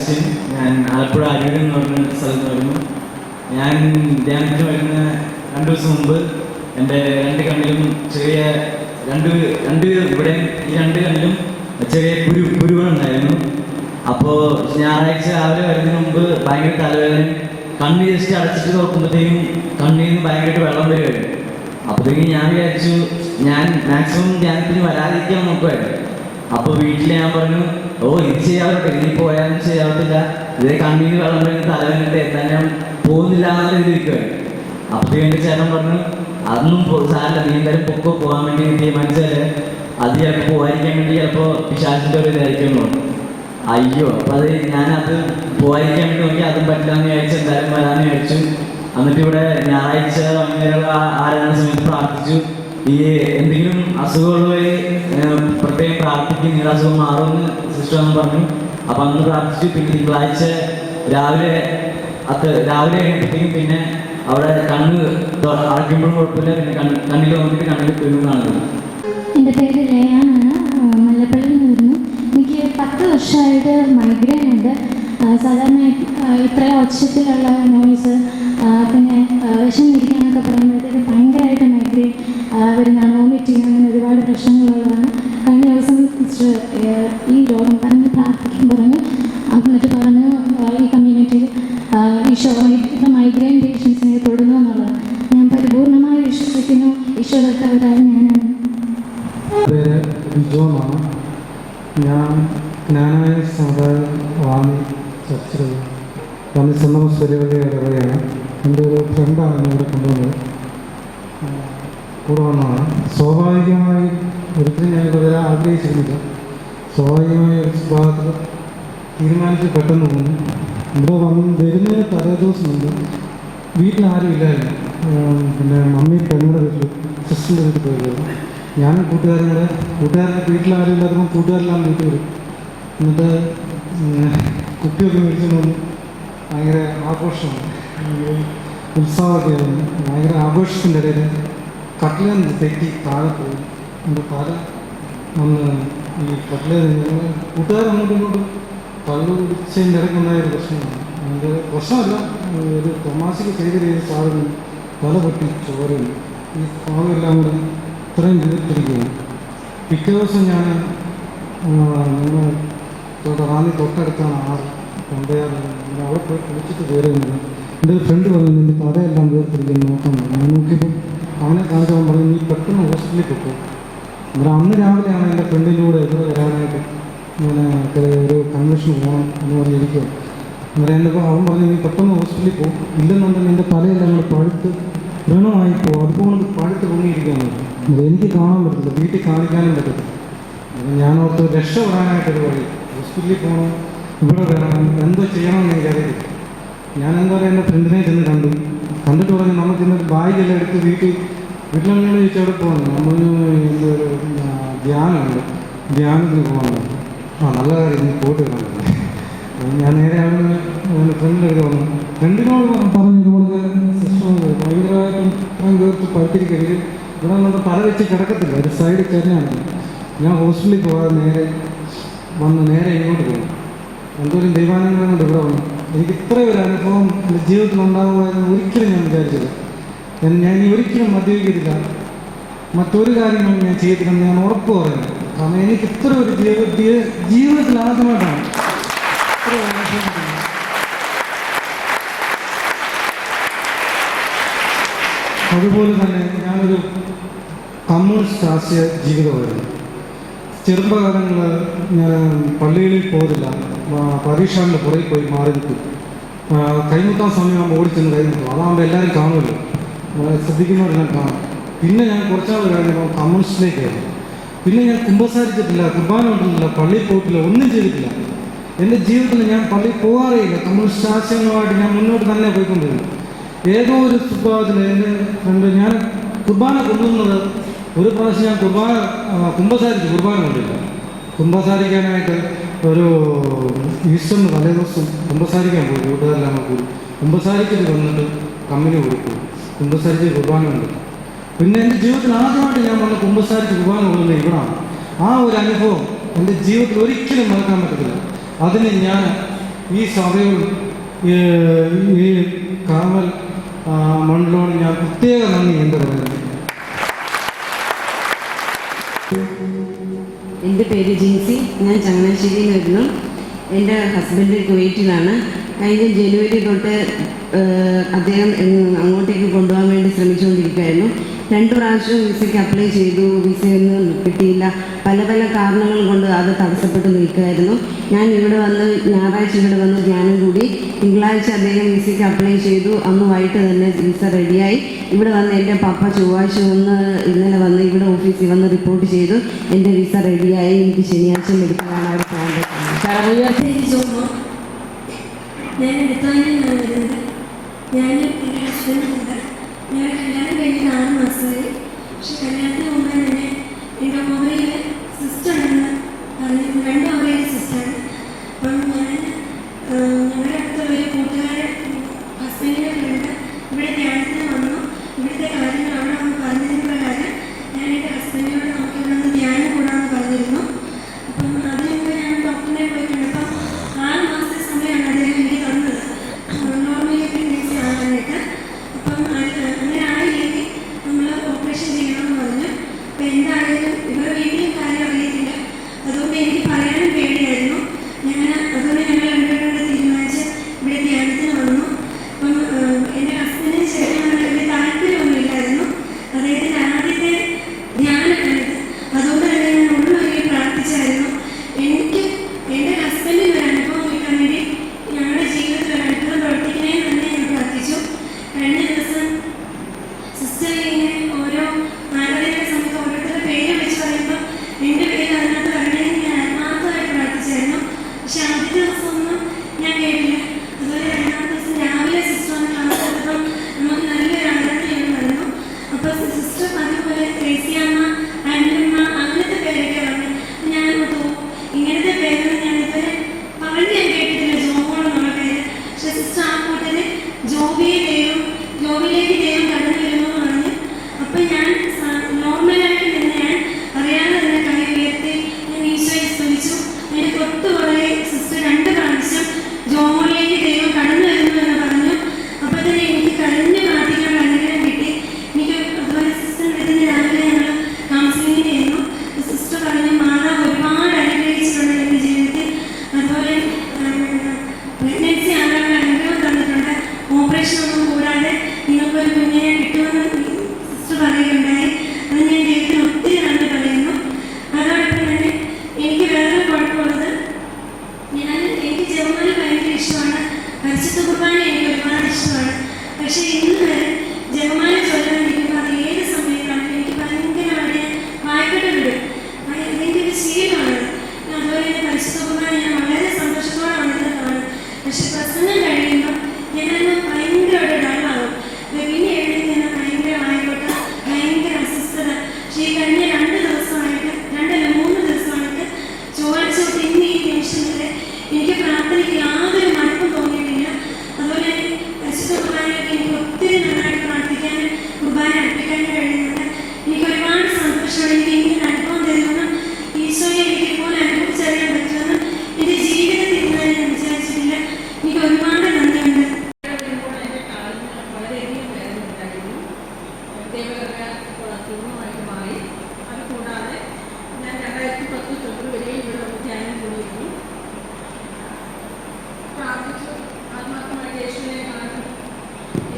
Augustine. ഞാൻ ആലപ്പുഴ അരൂരിൽ എന്ന് പറഞ്ഞ സ്ഥലത്ത് വരുന്നു. ഞാൻ ധ്യാനത്തിന് വരുന്ന 2 ദിവസം മുമ്പ് എൻ്റെ 2 കണ്ണിലും ചെറിയ ഇവിടെ ഈ 2 കണ്ണിലും ചെറിയ കുരുവുണ്ടായിരുന്നു. അപ്പോൾ ഞായറാഴ്ച രാവിലെ വരുന്നതിന് മുമ്പ് ഭയങ്കര തലവേദന, കണ്ണ് ജസ്റ്റ് അടച്ചിട്ട് നോക്കുമ്പോഴത്തേക്കും കണ്ണിൽ നിന്ന് ഭയങ്കരമായിട്ട് വെള്ളം വരുമായിരുന്നു. അപ്പോഴത്തേക്കും ഞാൻ വിചാരിച്ചു ഞാൻ മാക്സിമം ധ്യാനത്തിന് വരാതിരിക്കാൻ നോക്കുമായിരുന്നു. അപ്പോൾ വീട്ടിൽ ഞാൻ പറഞ്ഞു, ഇത് ചെയ്യാറുണ്ട്, ഇനി പോയാലും ചെയ്യാറില്ല, ഇതേ കണ്ണിന് വെള്ളം വരുന്ന തലവേദന എത്താൻ ഞാൻ പോകുന്നില്ല എന്നുള്ള ഇതിരിക്കുമായിരുന്നു. അപ്പോഴത്തേക്കും എൻ്റെ ചേട്ടൻ പറഞ്ഞു, അതൊന്നും സാരല്ല, നീ എന്തായാലും പൊക്കോ, പോകാൻ വേണ്ടി തീരുമാനിച്ചാൽ അത് ചിലപ്പോൾ പോകാതിരിക്കാൻ വേണ്ടി ചിലപ്പോൾ പിശാചിൻ്റെ ഒരു ഇതായിരിക്കും. അയ്യോ, അപ്പോൾ അത് ഞാനത് പോകാതിരിക്കാൻ വേണ്ടി നോക്കി, അതും പറ്റില്ലാന്ന് വിചാരിച്ചു, എന്തായാലും വരാമെന്ന് വിചാരിച്ചു. എന്നിട്ട് ഇവിടെ ഞായറാഴ്ച അങ്ങനെയുള്ള ആരാധന സമയത്ത് പ്രാർത്ഥിച്ചു. ഈ എന്തെങ്കിലും അസുഖമുള്ളവരെ പ്രത്യേകം പ്രാർത്ഥിക്കും, നിങ്ങളുടെ അസുഖം മാറുമെന്ന് സിസ്റ്റർ എന്ന് പറഞ്ഞു. അപ്പം അന്ന് പ്രാർത്ഥിച്ചു. പിന്നെ തിങ്കളാഴ്ച രാവിലെ കഴിഞ്ഞപ്പോഴത്തേക്കും പിന്നെ അവിടെ കണ്ണ് അടയ്ക്കുമ്പോഴും കുഴപ്പമില്ല, പിന്നെ കണ്ണിൽ നോക്കിയിട്ട് കണ്ണിൽ പിന്നു കാണുന്നത്. എൻ്റെ പേര് ലയാനാണ്, മല്ലപ്പള്ളിയിൽ നിന്ന് വരുന്നു. എനിക്ക് 10 വർഷമായിട്ട് മൈഗ്രെയിൻ ഉണ്ട്. സാധാരണ ഇത്രയും ഒച്ചത്തിലുള്ള നോയ്സ്, പിന്നെ വിഷമിരിക്കാനൊക്കെ പറയുമ്പോഴത്തേക്ക് ഭയങ്കരമായിട്ട് മൈഗ്രെയിൻ വരുന്നതാണ്, വോമിറ്റിങ്, അങ്ങനെ ഒരുപാട് പ്രശ്നങ്ങളുള്ളതാണ്. കഴിഞ്ഞ ദിവസം ഈ രോഗം പറഞ്ഞ് പ്രാർത്ഥിക്കാൻ പറഞ്ഞു. എന്നിട്ട് പറഞ്ഞു ഈ കമ്മ്യൂണിറ്റിയിൽ ഈശോ മൈഗ്രെയിൻ പേഷ്യൻസിനെ തൊടുന്നു എന്നുള്ളത്. ഞാൻ പരിപൂർണമായി വിശ്വസിക്കുന്നു. ഈശോ തൊട്ടവരായി ഞാനാണ്. പേര് ബിജോന്നാണ്. ഞാൻ ജ്ഞാനായ സമുദായം വാങ്ങി ചർച്ച വാങ്ങി സ്വന്തം സ്വരവഴി ഇടവകയാണ്. എൻ്റെ ഒരു ഫ്രണ്ടാണ് എന്നെ ഇവിടെ കൊണ്ടുവന്നത്, കൂടെ വന്നതാണ്. സ്വാഭാവികമായി ഒരിക്കലും ഞാൻ ഇവിടെ വരാൻ ആഗ്രഹിച്ചിരുന്നില്ല. സ്വാഭാവികമായി ഒരു ഭാഗത്ത് തീരുമാനിച്ച് പെട്ടെന്ന് പോകുന്നു. ഇവിടെ വരുന്നതിന് തലേദിവസം മുമ്പ് വീട്ടിലാരും ഇല്ലായിരുന്നു. പിന്നെ മമ്മി പെണ്ണുടെ വീട്ടിൽ സിസ്റ്ററിൻ്റെ വീട്ടിൽ പോയിരുന്നു. ഞാനും കൂട്ടുകാരുടെ വീട്ടിലാരും ഇല്ലാത്തപ്പോൾ കൂട്ടുകാരെല്ലാം വീട്ടിൽ വരും. എന്നിട്ട് കുട്ടിയൊക്കെ മേടിച്ചു വന്നു. ഭയങ്കര ആഘോഷമാണ്, ഉത്സവമൊക്കെ ആയിരുന്നു. ഭയങ്കര ആഘോഷത്തിൻ്റെ ഇടയിൽ കട്ടിലേൽ തെറ്റി താഴെ പോയി. എൻ്റെ തല വന്ന് ഈ കട്ടിലേൽ കൂട്ടുകാർ അങ്ങോട്ടും ഇങ്ങോട്ടും കള്ളു കുടിച്ചതിൻ്റെ ഇടയ്ക്കുണ്ടായ ഒരു പ്രശ്നമാണ്. അതിൻ്റെ പ്രശ്നമല്ല, ഒരു തമാശയ്ക്ക് ചെയ്ത് താഴെ തല പൊട്ടി ചോരുന്നു. ഈ ഭാഗമെല്ലാം കൂടെ ഇത്രയും ചെയ്തിട്ടിരിക്കുകയാണ്. പിറ്റേ ദിവസം ഞാൻ റാന്നി തൊട്ടടുത്താണ് കൊണ്ടയാറ്, അവിടെ പോയി കുളിച്ചിട്ട് കയറുന്നത്. എൻ്റെ ഒരു ഫ്രണ്ട് പറഞ്ഞു, നിൻ്റെ തലയെല്ലാം വേർത്തിരിക്കുന്നു, നോക്കാൻ പറഞ്ഞു. ഞാൻ നോക്കിയപ്പോൾ അവനെ കാണിച്ചവൻ പറഞ്ഞു, നീ പെട്ടെന്ന് ഹോസ്പിറ്റലിൽ പൊക്കോ. അന്നേരം അന്ന് രാവിലെയാണ് എൻ്റെ ഫ്രണ്ടിൻ്റെ കൂടെ ഇവിടെ വരാനായിട്ട് ഞാൻ ഒരു കൺവെൻഷൻ പോകണം എന്ന് പറഞ്ഞിരിക്കുക. അന്നേരം എൻ്റെ അവൻ പറഞ്ഞു, നീ പെട്ടെന്ന് ഹോസ്പിറ്റലിൽ പോകും, ഇല്ലെന്നുണ്ടെങ്കിൽ എൻ്റെ തലയെല്ലാം കൂടെ പഴുത്ത് വ്രണമായി പോകും, അതുപോലെ പഴുത്ത് പൊങ്ങിയിരിക്കുകയാണ്. എനിക്ക് കാണാൻ പറ്റില്ല, വീട്ടിൽ കാണിക്കാനും പറ്റത്തില്ല. ഞാൻ ഓർത്ത് രക്ഷപ്പെടാനായിട്ടൊരു വഴി, ഹോസ്പിറ്റലിൽ പോകണം, ഇവിടെ വരണം, എന്തോ ചെയ്യണമെന്ന് എനിക്കറിയില്ല. ഞാൻ എന്താ പറയുക, എൻ്റെ ഫ്രണ്ടിനെ ചെന്ന് കണ്ടിട്ട് പറഞ്ഞു, നമുക്ക് ഇന്നൊരു ബാഗെല്ലാം എടുത്ത് വീട്ടിലങ്ങനെ ചോദിച്ചാൽ അവിടെ പോകണം, നമ്മളൊരു എന്തൊരു ധ്യാനമുണ്ട്, ധ്യാനത്തിന് പോകണം. നല്ല കാര്യം, നീ പോയിട്ട് വരണം. ഞാൻ നേരെ അവിടെ ഫ്രണ്ടിൻ്റെ അടുത്ത് വന്നു. ഫ്രണ്ടിനോട് പറഞ്ഞു, ഇതുപോലെ സിസ്റ്റം ഭയങ്കരമായിട്ടും ഇത്രയും തീർത്ത് പഴുത്തിരിക്കരുത്, ഇവിടെ നമ്മുടെ തല വെച്ച് കിടക്കത്തില്ല, ഒരു സൈഡിൽ കരഞ്ഞാണ്. ഞാൻ ഹോസ്പിറ്റലിൽ പോകാതെ നേരെ ഇങ്ങോട്ട് പോകും. എന്തോരം ദൈവാനുഗ്രഹം കൊണ്ട് ഇവിടെ വന്നു. എനിക്ക് ഇത്രയും ഒരു അനുഭവം എൻ്റെ ജീവിതത്തിൽ ഉണ്ടാകുമായിരുന്നു ഒരിക്കലും ഞാൻ വിചാരിച്ചത്. ഞാൻ ഒരിക്കലും മദ്യപിക്കത്തില്ല, മറ്റൊരു കാര്യങ്ങളും ഞാൻ ചെയ്യത്തില്ലെന്ന് ഞാൻ ഉറപ്പ് പറയുന്നത്. കാരണം എനിക്ക് ഇത്ര ഒരു ജീവിതത്തിൽ ആദ്യമായിട്ടാണ് ഇത്ര അനുഭവം. അതുപോലെ തന്നെ ഞാനൊരു കമ്മ്യൂണിസ്റ്റ് ആശയ ജീവിതമായിരുന്നു. ചെറുപ്പകാലങ്ങളിൽ ഞാൻ പള്ളികളിൽ പോകില്ല, പരീക്ഷകളുടെ പുറകിൽ പോയി മാറി നിൽക്കും. കൈമുട്ടാൻ സമയമാകുമ്പോൾ ഓടിച്ചെന്ന് കൈമുട്ടും, അതാകുമ്പോൾ എല്ലാവരും കാണുമല്ലോ, ശ്രദ്ധിക്കുന്നവരെല്ലാം കാണും. പിന്നെ ഞാൻ കുറച്ചാൾ കഴിഞ്ഞപ്പോൾ കമ്മ്യൂണിസ്റ്റിലേക്കായിരുന്നു. പിന്നെ ഞാൻ കുമ്പസാരിച്ചിട്ടില്ല, കുർബാന കൊണ്ടിട്ടില്ല, പള്ളിയിൽ പോയിട്ടില്ല, ഒന്നും ചെയ്തിട്ടില്ല. എൻ്റെ ജീവിതത്തിൽ ഞാൻ പള്ളിയിൽ പോകാറേയില്ല. കമ്മ്യൂണിസ്റ്റ് ആശയങ്ങളുമായിട്ട് ഞാൻ മുന്നോട്ട് തന്നെ പോയിക്കൊണ്ടിരുന്നു. ഏതോ ഒരു സുഭാവത്തിൽ എൻ്റെ ഫ്രണ്ട്, ഞാൻ കുർബാന കൊണ്ടുവന്നത് ഒരു പ്രാവശ്യം ഞാൻ കുമ്പസാരിക്കാൻ കൊണ്ടില്ല. കുമ്പസാരിക്കാനായിട്ട് ഒരു ഈസ്റ്ററിന് തലേ ദിവസം കുമ്പസാരിക്കാൻ പോയി, കൂട്ടുകാരെല്ലാം കൂടി കുമ്പസാരിക്കൽ വന്നിട്ട് കമ്പനി കൊടുക്കും, കുമ്പസാരിച്ച് കുർബാന ഉണ്ട്. പിന്നെ എൻ്റെ ജീവിതത്തിൽ ആദ്യമായിട്ട് ഞാൻ വന്ന് കുമ്പസാരിച്ച് കുർബാന കൊള്ളുന്നത് ഇവിടാണ്. ആ ഒരു അനുഭവം എൻ്റെ ജീവിതത്തിൽ ഒരിക്കലും മറക്കാൻ പറ്റത്തില്ല. അതിന് ഞാൻ ഈ സഭയും ഈ കാവൽ മണ്ഡലമാണ് ഞാൻ പ്രത്യേക നന്ദി എന്താ പറയുന്നത്. എൻ്റെ പേര് ജിൻസി, ഞാൻ ചങ്ങനാശ്ശേരിയിൽ വരുന്നു. എൻ്റെ ഹസ്ബൻഡ് കുവൈറ്റിലാണ്. കഴിഞ്ഞ ജനുവരി തൊട്ട് അദ്ദേഹം അങ്ങോട്ടേക്ക് കൊണ്ടുപോകാൻ വേണ്ടി ശ്രമിച്ചുകൊണ്ടിരിക്കുകയായിരുന്നു. 2 പ്രാവശ്യം വിസയ്ക്ക് അപ്ലൈ ചെയ്തു, വിസയൊന്നും കിട്ടിയില്ല. പല പല കാരണങ്ങൾ കൊണ്ട് അത് തടസ്സപ്പെട്ട് നിൽക്കുകയായിരുന്നു. ഞാൻ ഇവിടെ വന്ന് ഞായറാഴ്ച ഇവിടെ വന്ന് ധ്യാനം കൂടി. തിങ്കളാഴ്ച അദ്ദേഹം വിസയ്ക്ക് അപ്ലൈ ചെയ്തു. അന്ന് വൈകിട്ട് തന്നെ വിസ റെഡിയായി. ഇവിടെ വന്ന് എൻ്റെ പപ്പ ചൊവ്വാഴ്ച ഇന്നലെ വന്ന് ഇവിടെ ഓഫീസിൽ വന്ന് റിപ്പോർട്ട് ചെയ്തു. എൻ്റെ വിസ റെഡിയായി. എനിക്ക് ശനിയാഴ്ച എടുക്കാനാണ് അവിടെ പോകാൻ പറ്റുന്നത്. ഞാൻ എടുത്താനാണ് വരുന്നത്. ഞാനും എൻ്റെ ഹസ്ബൻഡുണ്ട്. ഞാൻ കല്യാണം കഴിഞ്ഞിട്ട് 6 മാസമായി. പക്ഷെ കല്യാണത്തിന് മുമ്പ് തന്നെ എൻ്റെ ഓവറിയിൽ സിസ്റ്റർ ഉണ്ടെന്ന് പറഞ്ഞിരുന്നു. 2 ഓവറിയിൽ സിസ്റ്ററാണ്. അപ്പം ഞങ്ങളുടെ അടുത്തുള്ളൊരു കൂട്ടുകാരൻ ഹസ്ബൻഡിൻ്റെ ഫ്രണ്ട് ഇവിടെ ധ്യാനത്തിന് വന്നു. ഇവിടുത്തെ കാര്യങ്ങൾ അവിടെ വന്ന് പറഞ്ഞതിന് പ്രകാരം ഞാൻ എൻ്റെ ഹസ്ബൻഡിനോട് നമുക്ക് ഇവിടെ നിന്ന് ധ്യാനം കൂടാമെന്ന് പറഞ്ഞിരുന്നു. അപ്പം അതിന് മുമ്പ് ഞാൻ ഡോക്ടറിനെ പോയി കണ്ടപ്പം 6 മാസത്തെ സമയമാണ് അദ്ദേഹം എനിക്ക് തന്നത് നോർമലി പ്രഗ്നൻസി ആകാനായിട്ട്. അപ്പം അങ്ങനെ ആയില്ലെങ്കിൽ നമ്മൾ ഓപ്പറേഷൻ ചെയ്യണമെന്ന് പറഞ്ഞു. അപ്പം എന്തായാലും ഇവരുടെ വീട്ടിലും കാര്യം അറിയത്തില്ല. അതുകൊണ്ട് എനിക്ക് പറയാനും പേടിയായിരുന്നു. അതുകൊണ്ട് ഞങ്ങൾ രണ്ടുപേരോട് തീരുമാനിച്ച് ഇവിടെ ധ്യാനത്തിന് വന്നു. അപ്പം എൻ്റെ ഹസ്ബൻഡിന് ശരിക്കും വലിയ താല്പര്യമൊന്നുമില്ലായിരുന്നു. അദ്ദേഹത്തിൻ്റെ ആദ്യത്തെ ധ്യാനമാണിത്. അതുകൊണ്ട് തന്നെ ഞാൻ ഉള്ളൊരു പ്രാർത്ഥിച്ചായിരുന്നു. എനിക്ക് എൻ്റെ ഹസ്ബൻഡിന് ഒരു അനുഭവം കിട്ടാൻ വേണ്ടി ഞങ്ങളുടെ ജീവിതത്തിൽ ഒരു അത്ഭുതം പ്രവർത്തിക്കണേന്ന് തന്നെ ഞാൻ പ്രാർത്ഥിച്ചു. കഴിഞ്ഞ ദിവസം സിസ്റ്റർ ഇങ്ങനെ ഓരോ ആരാധനയുടെ സമയത്ത് ഓരോരുത്തരുടെ പേര് വെച്ച് പറയുമ്പോൾ എൻ്റെ പേര് അതിനകത്ത് വരണേന്ന് ഞാൻ ആത്മാർത്ഥമായിട്ട് പ്രാർത്ഥിച്ചായിരുന്നു. പക്ഷെ ആദ്യത്തെ ദിവസമൊന്നും ഞാൻ കേട്ടില്ല. അതുപോലെ 2ാമത്തെ ദിവസം രാവിലെ സിസ്റ്റർ വന്ന് ക്ലാസ് എടുത്തപ്പം നമുക്ക് നല്ലൊരു ആരാധനയാണ് പറഞ്ഞു. അപ്പോൾ സിസ്റ്റർ അതുപോലെ ത്രേസ്യാമ്മ, ആൻഡ്രമ്മ അങ്ങനത്തെ പേരൊക്കെ പറഞ്ഞു. ഞാൻ ഇങ്ങനത്തെ പേരൊന്നും ഞാനിതുവരെ പറഞ്ഞ് ഞാൻ കേട്ടിട്ടില്ല, ജോബോൾ എന്നുള്ള പേര്. പക്ഷെ സിസ്റ്റർ ആ കൂട്ടര് ജോബിലേക്ക് ദൈവം കടന്നു വരുമെന്ന് പറഞ്ഞു. അപ്പം ഞാൻ നോർമലായിട്ട് നിന്ന് ഞാൻ അറിയാതെ തന്നെ കൈ ഉയർത്തി ഞാൻ ഈശോയെ സ്തുതിച്ചു. അതിന് തൊട്ടുപുറകെ സിസ്റ്റർ 2 പ്രാവശ്യം ജോബിലേക്ക് ദൈവം കടന്നു വരുന്നു എന്ന് പറഞ്ഞു. അപ്പം തന്നെ എനിക്ക് കരഞ്ഞു പ്രാർത്ഥിക്കാനുള്ള അനുഗ്രഹം കിട്ടി. എനിക്ക് അതുപോലെ സിസ്റ്ററിൻ്റെ ഇതിന് രാവിലെ ഞങ്ങൾ കൗൺസിലിങ്ങിന് ചെയ്യുന്നു. സിസ്റ്റർ പറഞ്ഞു മാതാവ് ഒരുപാട് അനുഗ്രഹിച്ചിട്ടുണ്ട് എൻ്റെ ജീവിതത്തിൽ. അതുപോലെ പ്രഗ്നൻസി ആകാനുള്ള അനുഗ്രഹം തന്നിട്ടുണ്ട്. ഓപ്പറേഷൻ ഒന്നും കൂടാതെ നിങ്ങൾക്കൊരു കുഞ്ഞിനെ കിട്ടുമെന്ന് സിസ്റ്റർ പറയുകയുണ്ടായി. അത് ഞാൻ ദൈവത്തിന് ഒത്തിരി നന്ദി പറയുന്നു. അതോടൊപ്പം തന്നെ എനിക്ക് വേറെ കുഴപ്പമുള്ളത് എനിക്ക് ജർമ്മനി ഭയങ്കര ഇഷ്ടമാണ്. പരിശുദ്ധ കുർബാന എനിക്ക് ഒരുപാട് ഇഷ്ടമാണ്. പക്ഷേ ഇന്ന് വരെ ജർമ്മന ചൊല്ലാനിരിക്കുമ്പോൾ അത് ഏത് സമയത്താണ് എനിക്ക് ഭയങ്കരമായിട്ട് വായിക്കട്ടെ വിടും. അതിൻ്റെ ഒരു ശീലമാണ്. അതുപോലെ തന്നെ പരിശുദ്ധ കുർബാന ഞാൻ വളരെ സന്തോഷത്തോടെ വന്നിട്ട് കാണും. പക്ഷെ പ്രസംഗം കഴിയുമ്പോൾ ഞാനന്ന് ഭയങ്കരമായിട്ട് ഡള്ളാകും. പിന്നെ എഴുതി ഞാൻ ഭയങ്കരമായിക്കോട്ടെ ഭയങ്കര അസ്വസ്ഥത. പക്ഷേ ഈ കഴിഞ്ഞ 2 ദിവസമായിട്ട് 3 ദിവസമായിട്ട് ചൊവ്വാഴ്ച തൊട്ട് ഇന്ന് ഈ നിമിഷം വരെ എനിക്ക് പ്രാർത്ഥനയ്ക്ക് യാതൊരു മടുപ്പും തോന്നിയിട്ടില്ല. അതുപോലെ പരിശുദ്ധ കുർബാനയൊക്കെ എനിക്ക് ഒത്തിരി നന്നായിട്ട് പ്രാർത്ഥിക്കാനും കുർബാന അർപ്പിക്കാനും കഴിയുന്നുണ്ട്. എനിക്ക് ഒരുപാട് സന്തോഷമാണ്. എനിക്ക് ഇങ്ങനെ അനുഭവം തരുമെന്നും ഈശോയെ എനിക്ക് ഇതുപോലെ അനുഭവിച്ചറിയാൻ പറ്റുമെന്നും എൻ്റെ ജീവിതത്തിൽ ഇന്ന് ഞാൻ വിചാരിച്ചിട്ടില്ല. എനിക്ക് ഒരുപാട് നന്ദിയുണ്ട്.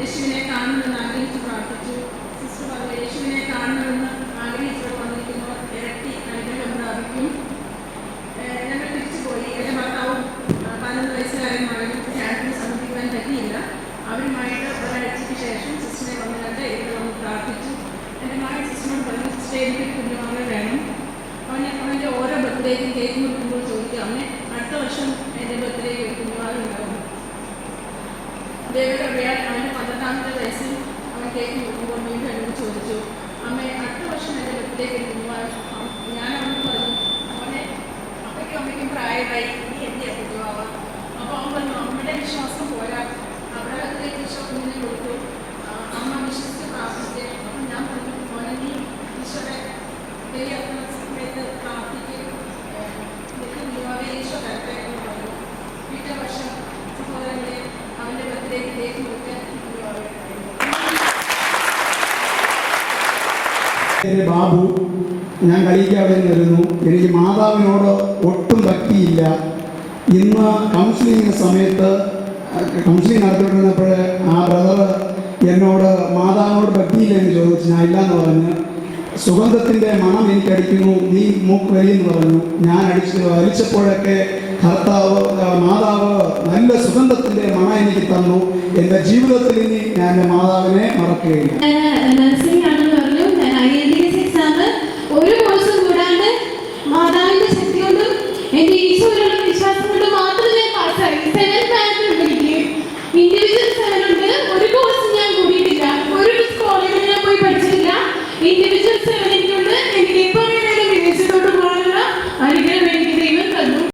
യേശുവിനെ കാണണമെന്ന് ആഗ്രഹിച്ച് പ്രാർത്ഥിച്ചു. സിസ്റ്റർ പറഞ്ഞു യേശുവിനെ കാണണമെന്ന് ആഗ്രഹിച്ചവർ വന്നിരിക്കുന്നവർ ഇരട്ടി അനുഗ്രഹം പ്രാപിക്കും. ഞങ്ങൾ തിരിച്ചുപോയി. എൻ്റെ ഭർത്താവും 11 വയസ്സുകാരൻ മകനും ധ്യാനത്തിന് സമർപ്പിക്കാൻ പറ്റിയില്ല. അവരുമായിട്ട് ഒരാഴ്ചയ്ക്ക് ശേഷം സിസ്റ്ററിനെ വന്ന് കണ്ട് ഇവിടെ വന്ന് പ്രാർത്ഥിച്ചു. എൻ്റെ മകൻ സിസ്റ്ററിനോട് പറഞ്ഞു സിസ്റ്റർ എനിക്കൊരു കുഞ്ഞുമകളെ വേണം. അവൻ്റെ ഓരോ ബർത്ത്ഡേക്കും കേക്ക് മുറിക്കുമ്പോൾ ചോദിക്കും അമ്മേ അടുത്ത വർഷം എൻ്റെ ബർത്ത്ഡേക്ക് ഒരു കുഞ്ഞുമകൾ ഉണ്ടാവും. ദേവിയുടെ അവൻ്റെ 12ാമത്തെ വയസ്സിൽ അവൻ കേക്ക് മുറിക്കുമ്പോൾ വീണ്ടും എന്നോട് ചോദിച്ചു അമ്മേ അടുത്ത വർഷം എൻ്റെ ബർത്ത്ഡേക്ക് ഒരു കുഞ്ഞുമകൾ. ഞാൻ അവനോട് പറഞ്ഞു അവനെ അപ്പയ്ക്കും അമ്മയ്ക്കും പ്രായമായി നീ എന്തിയാ കുഞ്ഞുമാവാം. അപ്പോൾ അവൻ പറഞ്ഞു അമ്മയുടെ വിശ്വാസം പോരാ. അബ്രഹാത്തിലേക്ക് ഈശോ കുഞ്ഞിനെ കൊടുത്തു. അമ്മ വിശ്വസിച്ച് പ്രാർത്ഥിച്ച്. അപ്പം ഞാൻ പറഞ്ഞു മോനെ നീ ഈശോയുടെ ദൈവത്തിന് സമയത്ത് പ്രാർത്ഥിക്കും. നിനക്ക് കുഞ്ഞുമാവെ ഈശോ തരട്ടെ എന്ന് പറഞ്ഞു. പിറ്റേ വർഷം എൻ്റെ ബാബു, ഞാൻ കളിക്കാതെ വരുന്നു. എനിക്ക് മാതാവിനോട് ഒട്ടും ഭക്തിയില്ല. ഇന്ന് കൗൺസിലിംഗ് സമയത്ത് കൗൺസിലിംഗ് നടത്തിക്കൊണ്ടിരുന്നപ്പോൾ ആ ബ്രദർ എന്നോട് മാതാവിനോട് ഭക്തിയില്ലെന്ന് ചോദിച്ചു. ഞാൻ ഇല്ലയെന്ന് പറഞ്ഞു. സുഗന്ധത്തിൻ്റെ മണം എനിക്കടിക്കുന്നു, നീ മൂക്ക് വലിയെന്ന് പറഞ്ഞു. ഞാൻ വലിച്ചപ്പോഴൊക്കെ മാതാവ് നല്ല സുഗന്ധത്തിൻ്റെ മണം എനിക്ക് തന്നു. എൻ്റെ ജീവിതത്തിൽ ഇനി ഞാൻ എൻ്റെ മാതാവിനെ മറക്കുകയില്ല. നഴ്സിംഗ്